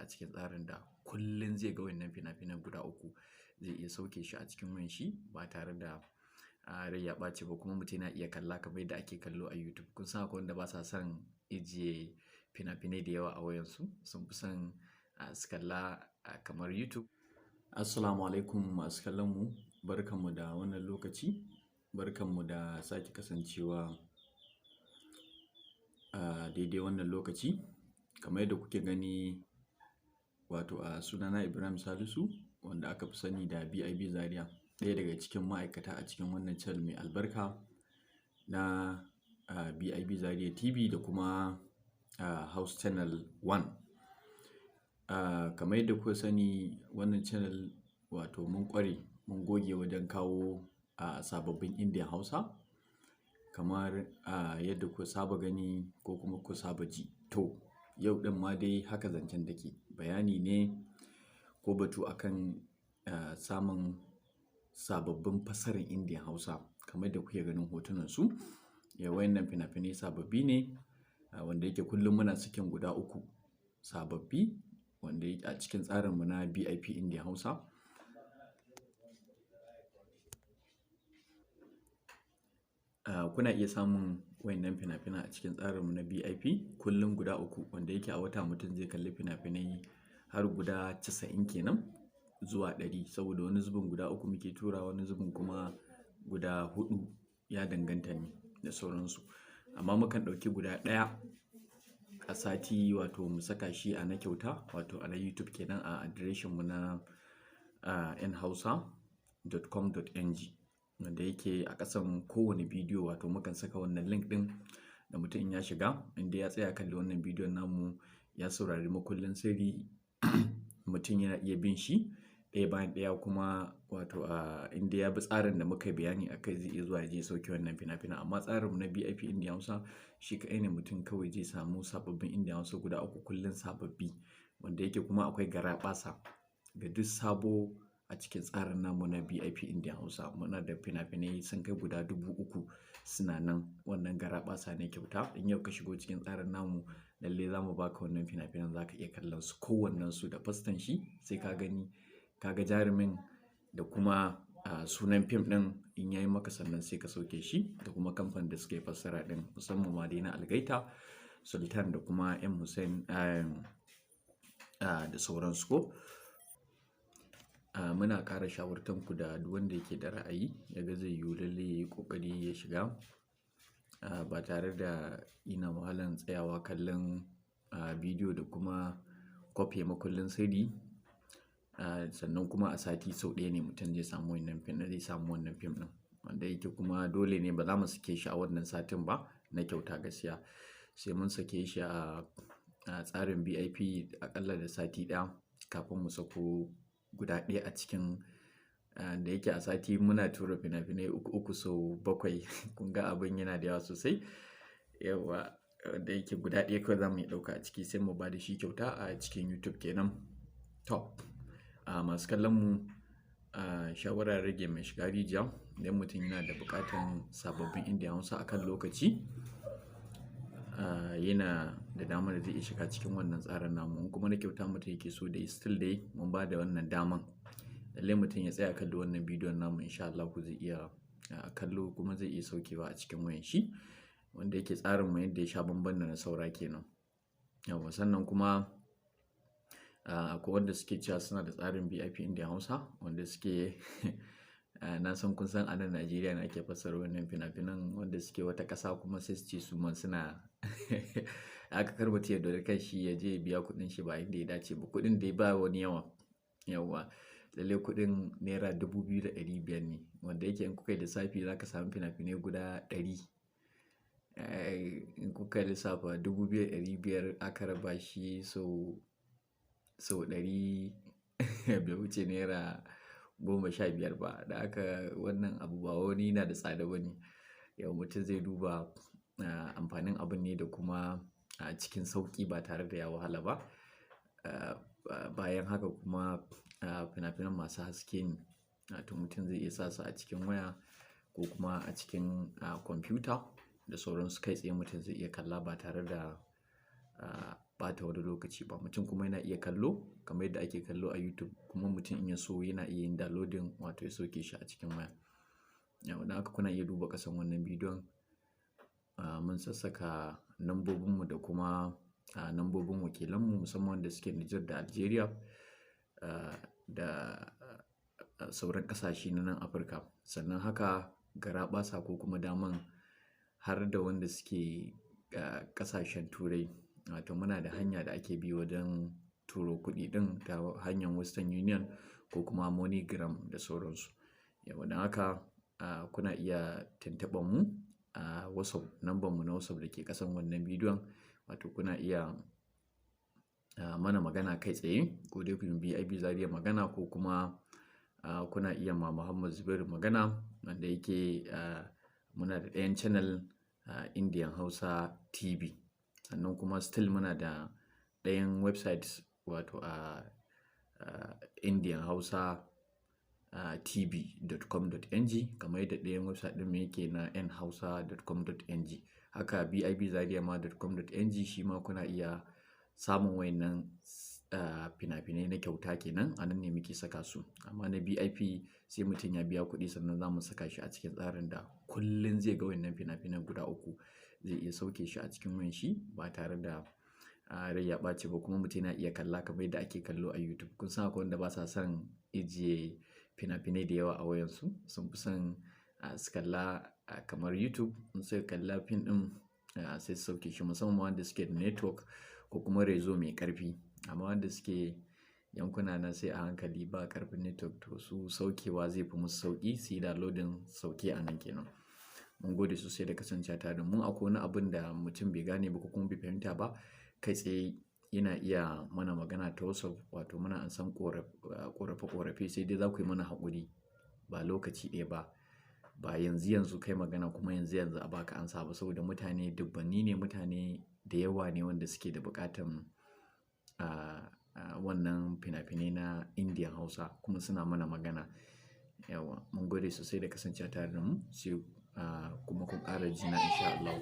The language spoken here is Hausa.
cikin tsarin da kullum zai ga wannan fina-finan guda 3 zai iya sauke shi a cikin wayan shi ba tare da rai ya ɓaci ba, kuma mutum yana iya kalla kamar yadda ake kallo a YouTube. Kun san akwai wanda ba sa son ijiye fina-finai da yawa a wayansu, sun fi son su kalla kamar YouTube. Assalamu alaikum masu kallon mu, barkanmu da wannan lokaci, barkanmu da sake kasancewa a daidai wannan lokaci. Kamar yadda kuke gani, wato sunana Ibrahim Salisu, wanda aka fi sani da BIB Zaria, ɗaya daga cikin ma'aikata a cikin wannan channel mai albarka na BIB Zaria TV da kuma House Channel 1. Kamar yadda kuka sani, wannan channel wato mun ƙware, mun goge wajen kawo sababbin Indian Hausa, kamar yadda kuka saba gani ko kuma kuka saba ji. To yau ɗin ma dai haka zancen take, bayani ne ko batu akan samun sababbin fassarar Indian Hausa. Kamar yadda kuke ganin hotunan su, wayannan fina-finai sababbi ne, wanda yake kullum muna cikin guda 3 sababbi, wanda yake a cikin tsarinmu na BIP Indian Hausa. Kuna iya samun wayannan fina-finan a cikin tsarinmu na BIP kullum guda 3, wanda yake a wata mutum zai kalli fina-finai har guda 90 kenan zuwa 100, saboda wani zubin guda 3 muke tura, wani zubin kuma guda 4, ya danganta ne da sauransu. Amma mukan ɗauki guda 1 a sati, wato mu saka shi a na kyauta, wato a na YouTube kenan, a adireshinmu na nhausa.com.ng, wanda yake a ƙasan kowane bidiyo. Wato mukan saka wannan link ɗin da mutum in ya shiga, inda ya tsaya kalli wannan bidiyon namu, ya saurari makullin sirri, mutum yana iya bin shi ɗaya bayan ɗaya, kuma wato inda ya bi tsarin da muka bayani akai zai iya zuwa ya je sauke wannan fina-finan. Amma tsarinmu na BIP Indian Hausa shi kaɗai ne mutum kawai zai samu sababbin Indian Hausa guda 3 kullum sababbi, wanda yake kuma akwai garaɓasa ga duk sabo a cikin tsarin namu na BIP Indian Hausa. Muna da fina-finai sun kai guda 3000 suna nan, wannan garaɓasa ne kyauta. In yau ka shigo cikin tsarin namu, lalle za mu baka wannan fina-finan, za ka iya kallon su kowannensu da fastan shi, sai ka gani, ka ga jarumin da kuma sunan fim ɗin in yayi maka, sannan sai ka sauke shi, da kuma kamfanin da suke fassara ɗin, musamman ma dai na Algaita, Sultan da kuma Hussein da sauransu ko. Muna ƙara shawartanku da duk wanda yake da ra'ayi ya ga zai yiwu, lalle ya yi ƙoƙari ya shiga ba tare da ina wahalan tsayawa kallon bidiyo da kuma kwafe makullin sirri. Sannan kuma a sati sau ɗaya ne mutum zai samu wannan fim ɗin, wanda yake kuma dole ne ba za mu sake shi a wannan satin ba na kyauta gaskiya, sai mun sake shi a tsarin BIP aƙalla da sati ɗaya kafin mu sako guda 1 a cikin, da yake a sati muna tura fina-finai 3 sau 7. Kun ga abin yana da yawa sosai, yawa, da yake guda 1 kawai za mu iya ɗauka a ciki, sai mu ba da shi kyauta a cikin YouTube kenan. To masu kallon mu, shawara rage mai shiga rijiya. Idan mutum yana da buƙatan sababbin Indian Hausa akan lokaci, yana da damar da zai iya shiga cikin wannan tsarin namu. Kuma na kyauta mutum yake so dai, still dai mun ba da wannan daman, lalle mutum ya tsaya kalli wannan bidiyon namu, insha Allah zai iya kallo, kuma zai iya saukewa a cikin wayan shi, wanda yake tsarinmu yadda ya sha bamban da na saura kenan. Yawa, sannan kuma akwai wanda suke cewa suna da tsarin BIP Indian Hausa, wanda suke na san kun san a nan Najeriya ne ake fassara wannan fina-finan, wanda suke wata ƙasa kuma sai su ce su ma suna aka kar mutum ya dori kan shi ya je ya biya kuɗin shi ba inda ya dace ba. Kuɗin dai ba wani yawa, yawa, lalle kuɗin naira 2500 ne, wanda yake in kuka yi lissafi za ka samu fina-finai guda 100. In kuka lissafa 2500 aka raba shi sau 100 bai wuce naira 15 ba. Da aka wannan abu ba wani na da tsada ba ne. Yau mutum zai duba amfanin abun ne da kuma cikin sauƙi ba tare da ya wahala ba. Bayan haka kuma fina-finan masu haske ne, wato mutum zai iya sa su a cikin waya ko kuma a cikin kwamfuta da sauransu, kai tsaye mutum zai iya kalla ba tare da ɓata wani lokaci ba. Mutum kuma yana iya kallo kamar yadda ake kallo a YouTube, kuma mutum in ya so yana iya yin downloading wato ya sauke shi a cikin waya. Yau don haka kuna iya duba ƙasan wannan bidiyon. Mun sassaka lambobinmu da kuma lambobin wakilanmu musamman wanda suke Nijar da Algeria da sauran ƙasashe na nan Afirka. Sannan haka garaɓasa ko kuma daman har da wanda suke ƙasashen Turai. Wato muna da hanya da ake bi wajen turo kuɗi ɗin ta hanyar Western Union ko kuma MoneyGram da sauransu. Yau don haka kuna iya tuntuɓar mu a WhatsApp, number mu na WhatsApp da ke ƙasan wannan bidiyon. Wato kuna iya mana magana kai tsaye, ko dai ku yi BIB Zaria magana ko kuma kuna iya ma Muhammad Zubairu magana, wanda yake muna da ɗayan channel Indian Hausa TV. Sannan kuma still muna da ɗayan website wato Indian Hausa tv.com.ng, kamar yadda ɗayan website ɗin yake na nhausa.com.ng. Haka bibzariama.com.ng shi ma kuna iya samun wayannan fina-finai na kyauta kenan, a nan ne muke saka su. Amma na BIP sai mutum ya biya kuɗi sannan za mu saka shi a cikin tsarin da kullum zai ga wayannan fina-finan guda 3, zai iya sauke shi a cikin wayan shi ba tare da rai ya ɓaci ba, kuma mutum yana iya kalla kamar yadda ake kallo a YouTube. Kun san akwai wanda ba sa son ijiye fina-finai da yawa a wayansu, sun fi son su kalla kamar YouTube. In suka kalla fim ɗin sai su sauke shi, musamman wanda suke da network ko kuma rezo mai ƙarfi. Amma wanda suke yankuna na sai a hankali ba ƙarfin network, to su saukewa zai fi musu sauƙi, su yi downloading sauke a nan kenan. Mun gode sosai da kasancewa tare da mu. Akwai wani abin da mutum bai gane ba ko kuma bai fahimta ba, kai tsaye yana iya mana magana ta WhatsApp. Wato muna ansan ƙorafe-ƙorafe, sai dai za ku yi mana haƙuri, ba lokaci ɗaya ba, ba yanzu kai magana kuma yanzu a baka ansa ba, saboda mutane dubbanni ne, mutane da yawa ne wanda suke da buƙatan wannan fina-finai na Indian Hausa kuma suna mana magana. Yawa mun gode sosai da kasancewa tare da mu, sai kuma kun ƙara jina insha Allah.